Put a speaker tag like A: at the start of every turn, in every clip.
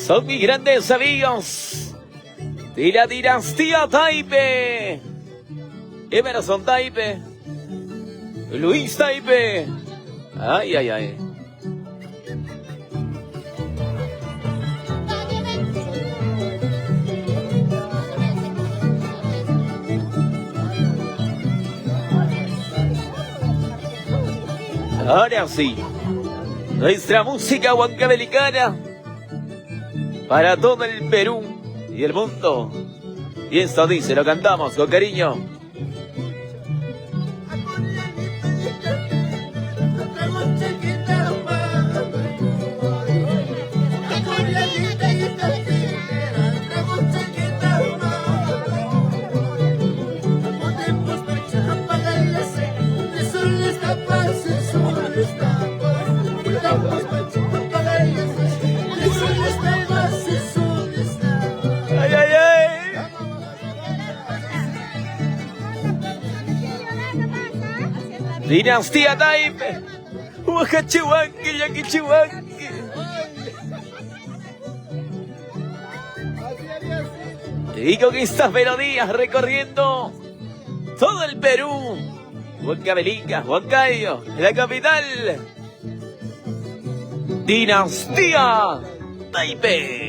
A: Son mis grandes amigos de la dinastía Taipe. Emerson Taipe, Luis Taipe. Ay, ay, ay. Ahora sí, nuestra música huancabelicana para todo el Perú y el mundo. Y esto dice, lo cantamos con cariño. Dinastía Taipe, Huacachihuanque, Yaquichihuanque. Y con estas melodías recorriendo todo el Perú, Huancavelica, Huancayo, la capital. Dinastía Taipe.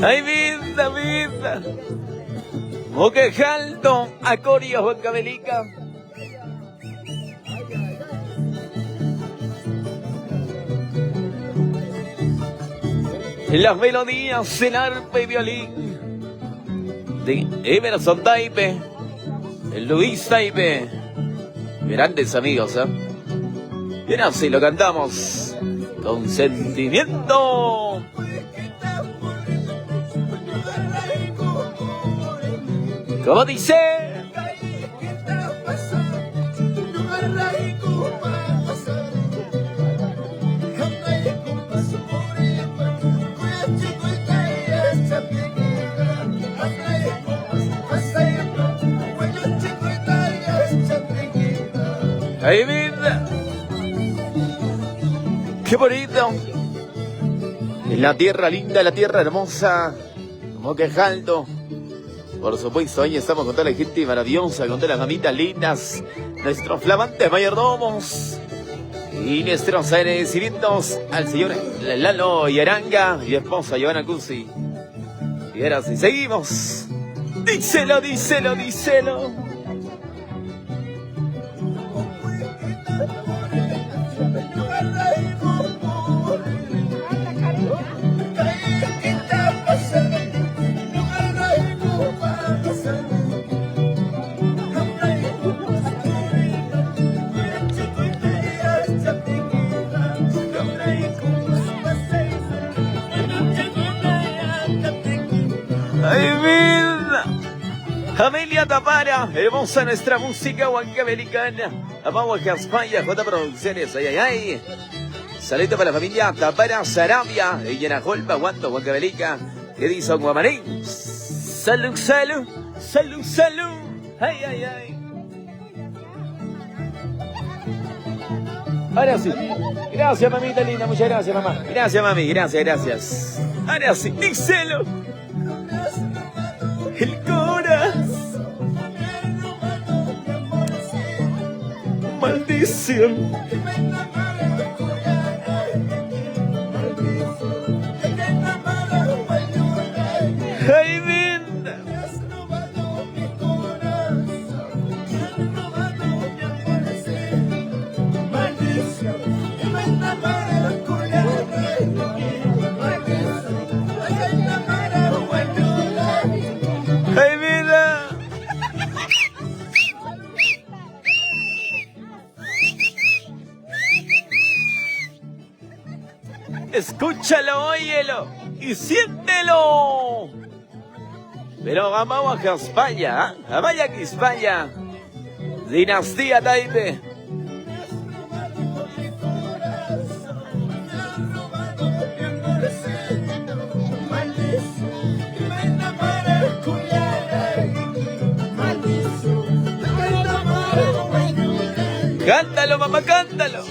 A: Ay, vida, vida. Moquejalto, Acorio, Huancavelica. Las melodías, el arpa y violín de Emerson Taipe, el Luis Taipe. Grandes amigos, ¿eh? Y así lo cantamos con sentimiento. Como dice. ¡Ay, vida! ¡Qué bonito! Es la tierra linda, la tierra hermosa. Moquejalto. Por supuesto, ahí estamos con toda la gente maravillosa, con todas las mamitas lindas, nuestros flamantes mayordomos y nuestros agradecimientos al señor Lalo Yaranga y esposa Giovanna Cusi. Y ahora sí, seguimos. Díselo, díselo, díselo. ¡Ay, vida! Amelia Tapara, hermosa nuestra música huancabelicana. Amamos a España, J Producciones, ay, ay, ay. Saludo para la familia Tapara Sarabia, de Llenajolpa, Guanto, Huancavelica, Edison Guamarín. Salud, salud, salud, salud. Ay, ay, ay. Ahora sí. Gracias, mamita linda, muchas gracias, mamá. Gracias, mami, gracias, gracias. Ahora sí, díselo. El corazón. Maldición. Ay, linda. Ay, vida. Escúchalo, óyelo y siéntelo. Pero vamos a España, ¿eh? Vaya que España. Dinastía Taipe. Cántalo, mamá, cántalo.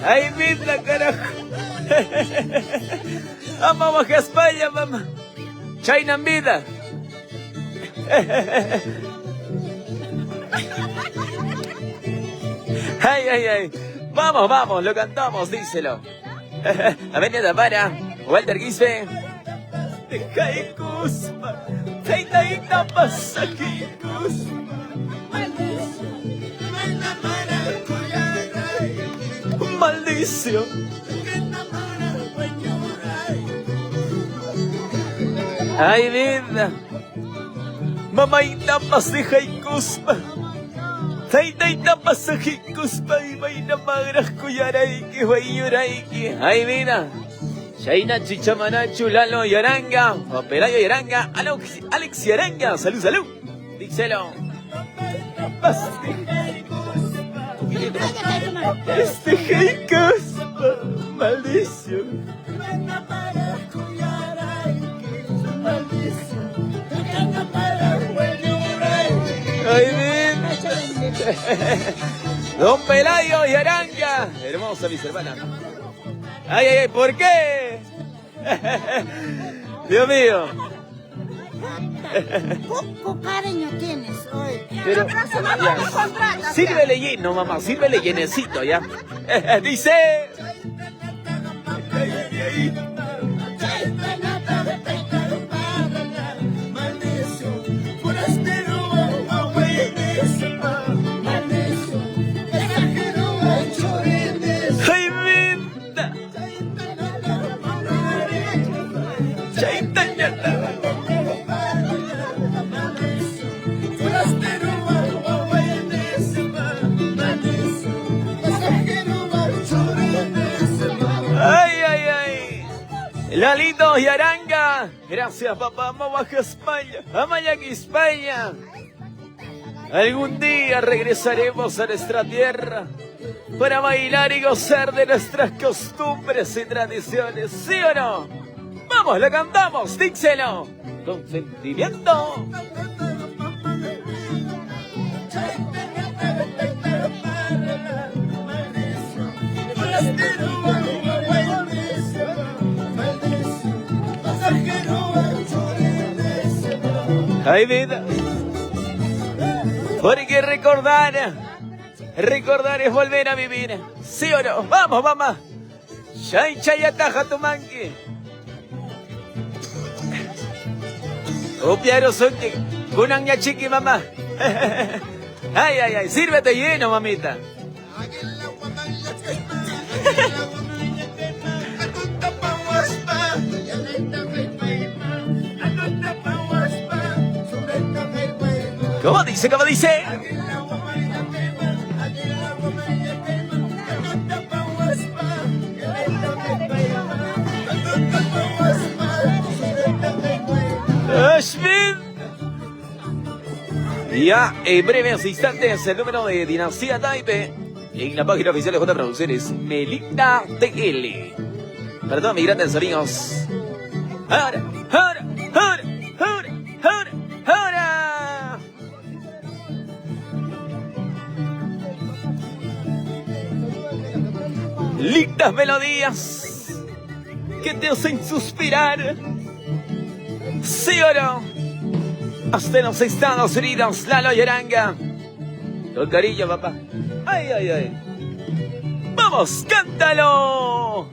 A: Ay, mira, carajo. Vamos a España, mamá. China en vida. Ay, ay, ay. Vamos, vamos, lo cantamos, díselo. Avenida para Walter Guise. Deja y cuspa. Taita pasa aquí, cuspa. Maldición. Ay, vida. Mamaita paseja y cuspa. Taita paseja y cuspa. Y vaina magras cuyaraiki, guayuraiki. Ay, vida. Shaina Chichamana Chulalo Yaranga. Operayo Yaranga. Alex Yaranga. Salud, salud. Díselo. Este jeicas, maldición. Ay, bien. Don Pelayo y Aranga. Hermosa, mis hermanas. Ay, ay, ay, ¿por qué? Dios mío.
B: Poco cariño tienes hoy.
A: Pero, ya. Sírvele lleno, mamá, sírvele llenecito, ¿ya? Dice... ¡Ay, vinda! ¡Ay, ay, ay! Lalito y Aranga. Gracias, papá. Vamos a España. Vamos a España. Algún día regresaremos a nuestra tierra para bailar y gozar de nuestras costumbres y tradiciones. ¿Sí o no? Vamos, lo cantamos. Díselo. Con sentimiento. Ay, vida. Porque recordar es volver a vivir. ¿Sí o no? Vamos, mamá. Chay, chay, ataja tu manque. Upiaro sonque. Kunanya chiqui, mamá. Ay, ay, ay. Sírvete lleno, mamita. ¿Cómo dice? ¿Cómo dice? Ya en breves instantes el número de Dinastía Taipe en la página oficial de J Producciones Melinda TL. Para todos mis grandes amigos. Ahora, ahora, ahora, ahora, ahora, ahora. Lindas melodías que te hacen suspirar. ¿Sí o no? Hasta los Estados Unidos, Lalo Yaranga. Con cariño, papá. Ay, ay, ay. ¡Vamos, cántalo!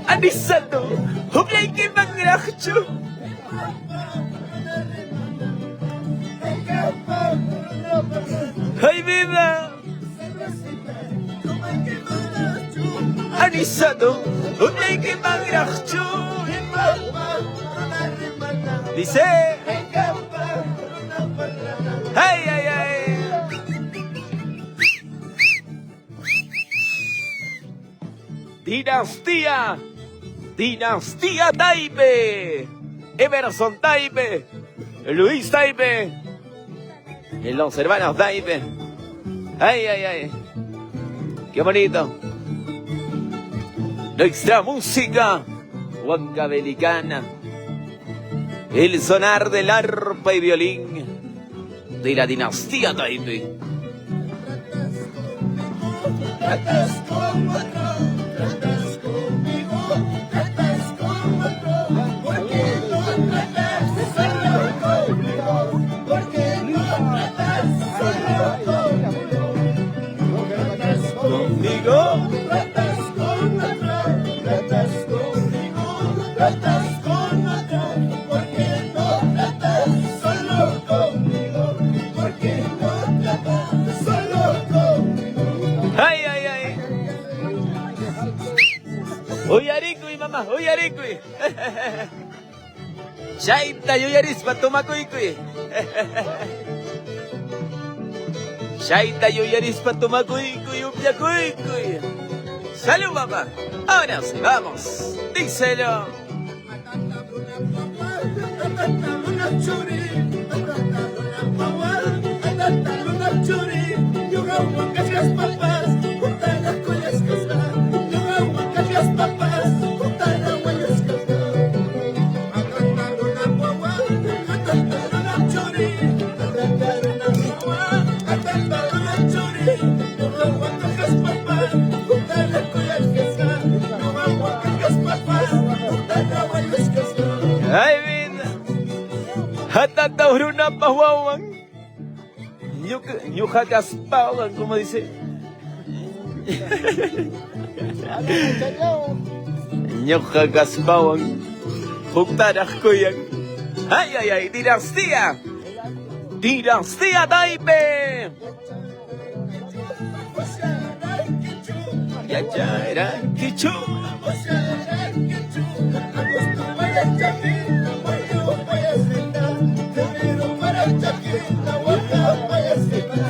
A: Anisando, hublay que mangracho. ¡Ay, vida! Anisando, hublay que mangracho. Dice. Ay, ay, ay. Dinastía Taipe, Emerson Taipe, Luis Taipe, los hermanos Taipe. Ay, ay, ay, qué bonito. Nuestra música huancabelicana, el sonar del arpa y violín de la dinastía Taipe. Uyarikui, mamá, uyarikui. Shaita yuyaris patumakuikui. Shaita yuyaris patumakuikui, upyakuikui. Salud, mamá. Ahora sí, vamos. Díselo. Ay, vida. Hatata uruna pahuawan. Yuja caspawan, como dice. Yuja caspawan. Juktaraj kuyan. Ay, ay, ay, dinastía Taipe. Ya, era Kichu.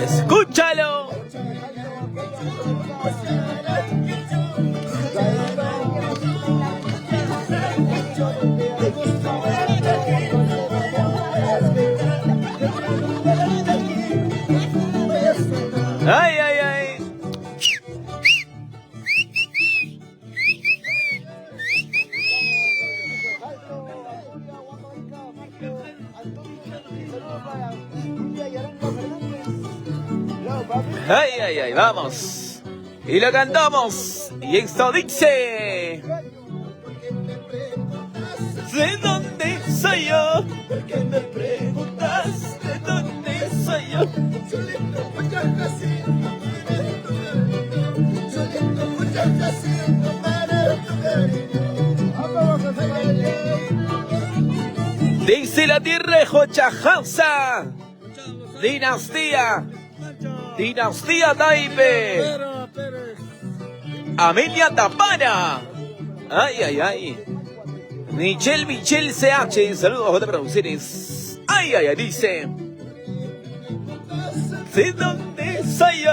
A: Escúchalo. Ay, ay, ay. Ay, ay, ay, vamos. Y lo cantamos. Y esto dice: ¿de dónde soy yo? ¿Por qué me preguntas de dónde soy yo? Dice la tierra de Jochajausa, dinastía Taipe, Amelia Tapara. Ay, ay, ay. Michelle CH, saludos a J. Producciones. Ay, ay, ay, dice: ¿de dónde soy yo?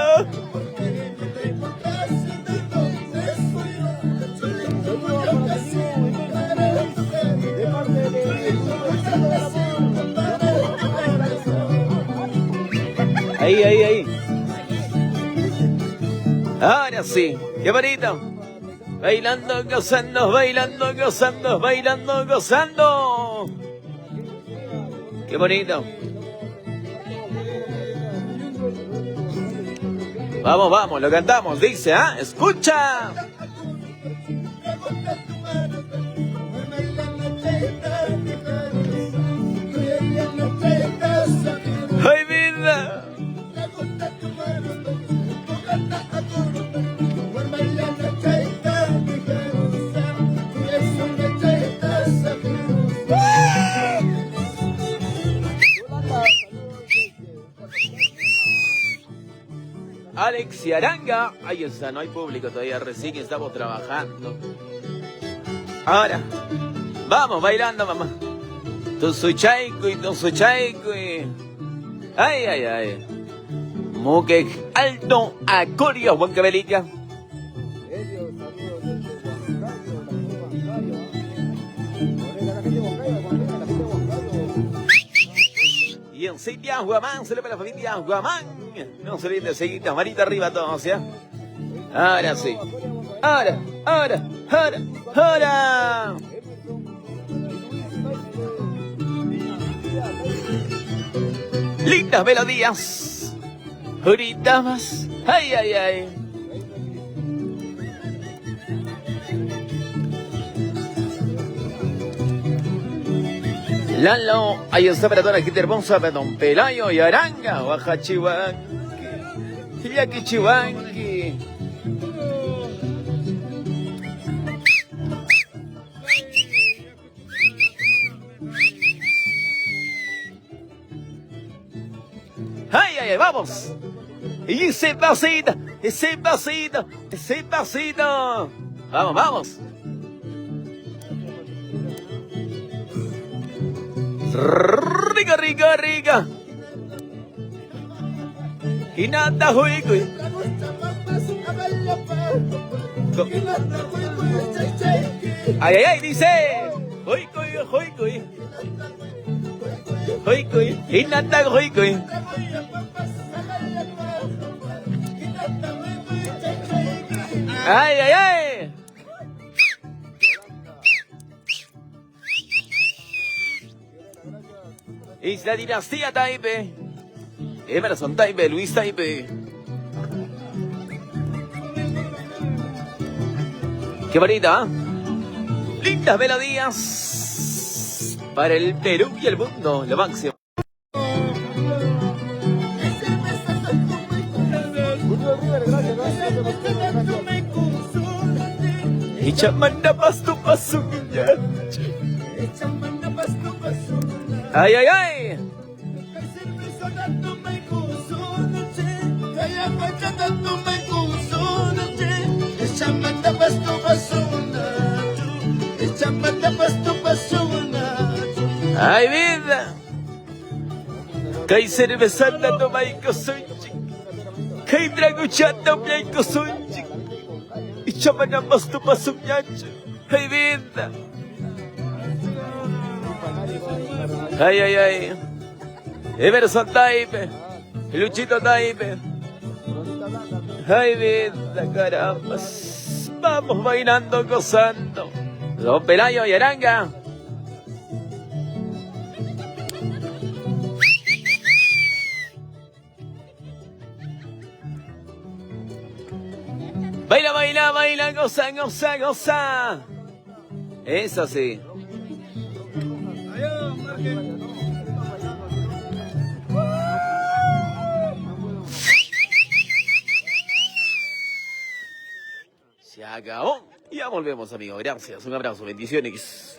A: Ahí, ahí, ahí. Ahora sí, qué bonito. Bailando, gozando, bailando, gozando, bailando, gozando. Qué bonito. Vamos, vamos, lo cantamos, dice, ¿ah? Escucha. ¡Ay, vida! Alex y Aranga. Ahí está, no hay público todavía, recién estamos trabajando. Ahora, vamos bailando, mamá. Tu su chaico y tu su chaico y... Ay, ay, ay. Muque alto a Coria, Huancavelica. Cintia Guamán, se le para la familia Guamán. No se olviden de seguir, manita arriba todos, ¿ya? Ahora sí. Ahora. Lindas melodías. Ahorita más. Ay. Lalo, ahí está para toda la gente hermosa, para Don Pelayo y Aranga, Baja Chihuanqui, Yaqui Chihuanqui. Ay, vamos. Y ese pasito. Vamos. Rica. Hinata juico. Ay, dice. Juico. Hinata juico. Ay. Es la dinastía Taipe. Emerson Taipe, Luis Taipe. Qué bonita, ¿eh? Lindas melodías para el Perú y el mundo, lo máximo. Y chamanda pastu pasu. Ay. Ay, vida. Kay cervezata tomay kosunchik. Kay draguchata piyay kosunchik. Y chamana pastu pasumyacho. Ay, vida. Ay. Emerson Taipe. Luchito Taipe. Ay, vida, caramba. Vamos bailando, gozando. Don Pelayo y Aranga. Baila, goza. Eso sí. Se acabó. Ya volvemos, amigos. Gracias. Un abrazo. Bendiciones.